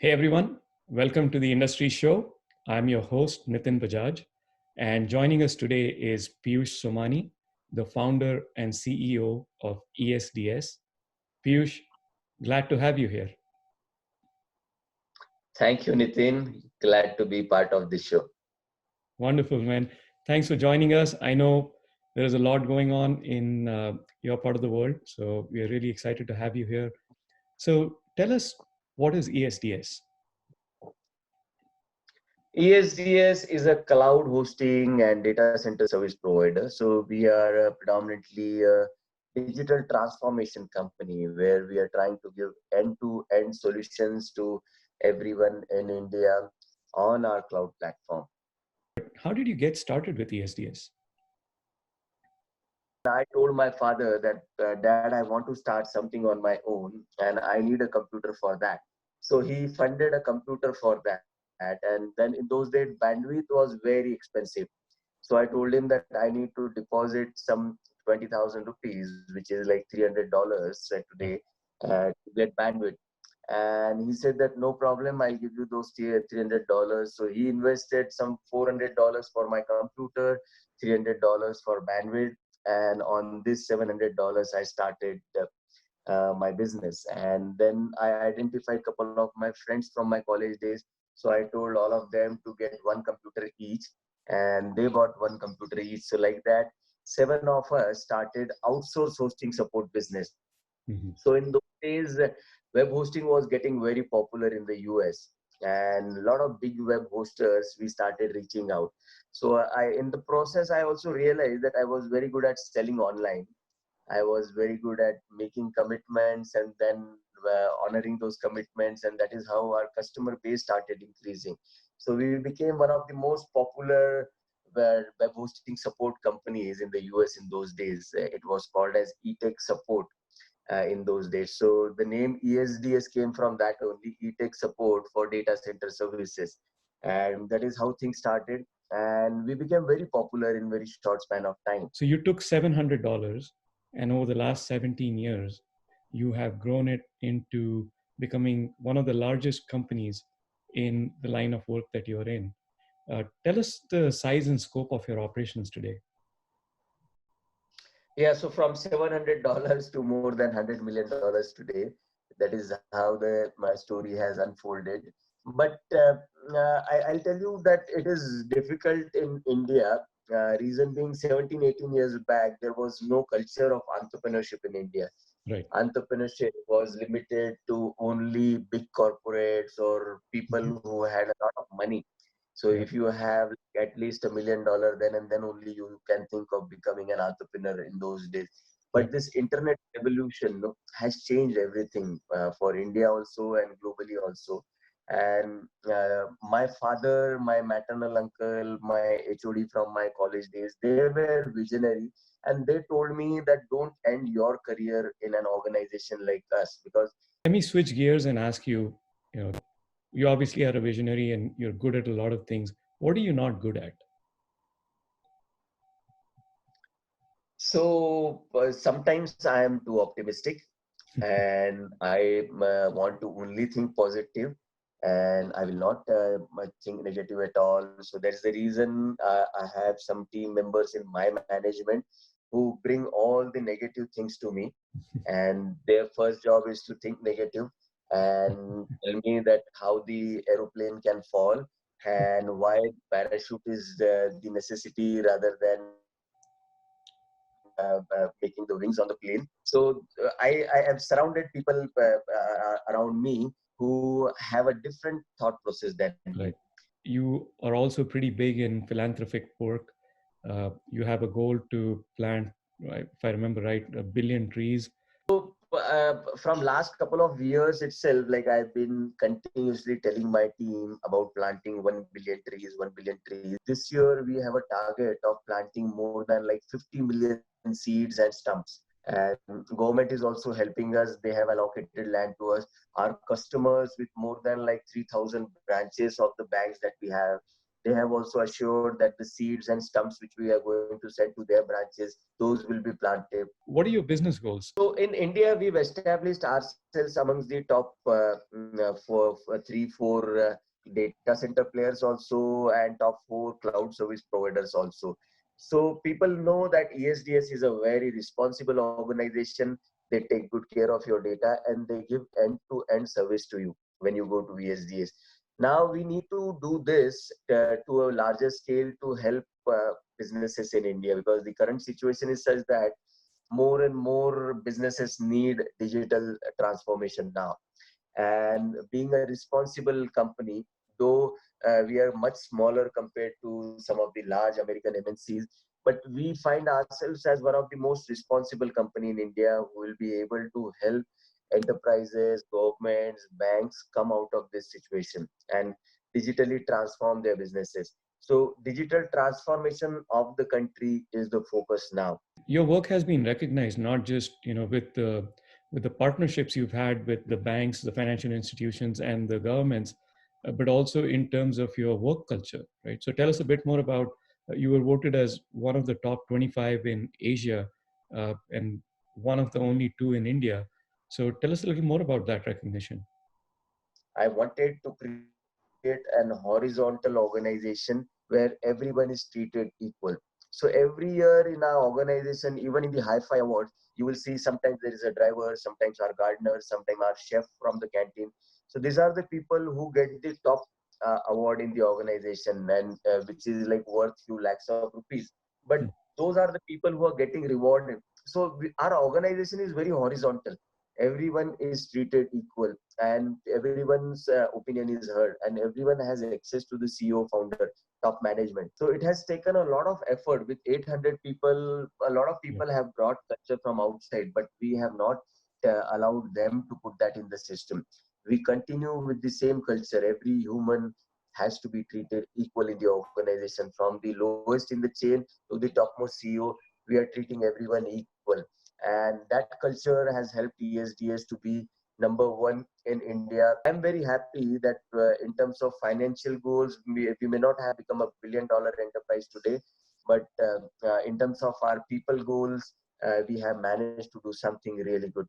Hey everyone, welcome to the Industry Show. I'm your host, Nitin Bajaj, and joining us today is Piyush Somani, the founder and CEO of ESDS. Piyush, glad to have you here. Thank you, Nitin. Glad to be part of this show. Wonderful, man. Thanks for joining us. I know there's a lot going on in your part of the world, so we are really excited to have you here. So tell us, what is ESDS? ESDS is a cloud hosting and data center service provider. So we are predominantly a digital transformation company where we are trying to give end-to-end solutions to everyone in India on our cloud platform. How did you get started with ESDS? I told my father that, Dad, I want to start something on my own and I need a computer for that. So he funded a computer for that. And then in those days, bandwidth was very expensive. So I told him that I need to deposit some 20,000 rupees, which is like $300 today, to get bandwidth. And he said that no problem, I'll give you those $300. So he invested some $400 for my computer, $300 for bandwidth, and on this $700 I started my business. And then I identified a couple of my friends from my college days, so I told all of them to get one computer each, and they bought one computer each. So like that, seven of us started outsource hosting support business. Mhm. So in those days, web hosting was getting very popular in the US, and a lot of big web hosters we started reaching out. So in the process, I also realized that I was very good at selling online. I was very good at making commitments and then honoring those commitments, and that is how our customer base started increasing. So we became one of the most popular web hosting support companies in the US in those days. It was called as eTech Support in those days. So the name ESDS came from that only, eTech Support for Data Center Services. And that is how things started. And we became very popular in very short span of time. So you took $700, and over the last 17 years, you have grown it into becoming one of the largest companies in the line of work that you're in. Tell us the size and scope of your operations today. Yeah, so from $700 to more than $100 million today. That is how my story has unfolded. But I'll tell you that it is difficult in India. Reason being, 17, 18 years back, there was no culture of entrepreneurship in India. Right. Entrepreneurship was limited to only big corporates or people Mhm. who had a lot of money. So Yeah. if you have at least $1 million, then and then only you can think of becoming an entrepreneur in those days. Yeah. But this internet revolution, no, has changed everything for India also and globally also. And my father, my maternal uncle, my HOD from my college days, they were visionary, and they told me that don't end your career in an organization like us because Let me switch gears and ask you, you know, you obviously are a visionary and you're good at a lot of things. What are you not good at? sometimes I am too optimistic and I want to only think positive, and I will not think negative at all. So that's the reason I have some team members in my management who bring all the negative things to me, and their first job is to think negative and tell me that how the aeroplane can fall and why parachute is the necessity rather than making the wings on the plane. So I have surrounded people around me who have a different thought process than me. Right. You are also pretty big in philanthropic work. You have a goal to plant, right, if I remember right, 1 billion trees. From last couple of years itself, like I've been continuously telling my team about planting 1 billion trees, 1 billion trees. This year we have a target of planting more than like 50 million seeds and stumps. And government is also helping us. They have allocated land to us. Our customers with more than like 3,000 branches of the banks that we have. They have also assured that the seeds and stumps which we are going to send to their branches, those will be planted. What are your business goals? So in India, we've established ourselves amongst the top for three, four data center players also, and top four cloud service providers also. So people know that ESDS is a very responsible organization. They take good care of your data and they give end-to-end service to you when you go to ESDS. Now we need to do this to a larger scale to help businesses in India, because the current situation is such that more and more businesses need digital transformation now. And being a responsible company, though we are much smaller compared to some of the large American MNCs, but we find ourselves as one of the most responsible company in India who will be able to help enterprises, governments, banks come out of this situation and digitally transform their businesses. So digital transformation of the country is the focus now. Your work has been recognized not just with the partnerships you've had with the banks, the financial institutions, and the governments, but also in terms of your work culture, right? So tell us a bit more about. You were voted as one of the top 25 in Asia, and one of the only two in India. So tell us a little more about that recognition. I wanted to create an horizontal organization where everyone is treated equal. So every year in our organization, even in the Hi-Fi Awards, you will see sometimes there is a driver, sometimes our gardener, sometimes our chef from the canteen. So these are the people who get the top award in the organization, and which is like worth few lakhs of rupees. But Hmm. those are the people who are getting rewarded. So our organization is very horizontal. Everyone is treated equal, and everyone's opinion is heard, and everyone has access to the CEO, founder, top management. So it has taken a lot of effort. With 800 people, a lot of Yeah. people have brought culture from outside, but we have not allowed them to put that in the system. We continue with the same culture. Every human has to be treated equal in the organization, from the lowest in the chain to the topmost CEO. We are treating everyone equal, and that culture has helped ESDS to be number one in India. I'm very happy that in terms of financial goals, we may not have become a billion-dollar enterprise today, but in terms of our people goals, we have managed to do something really good.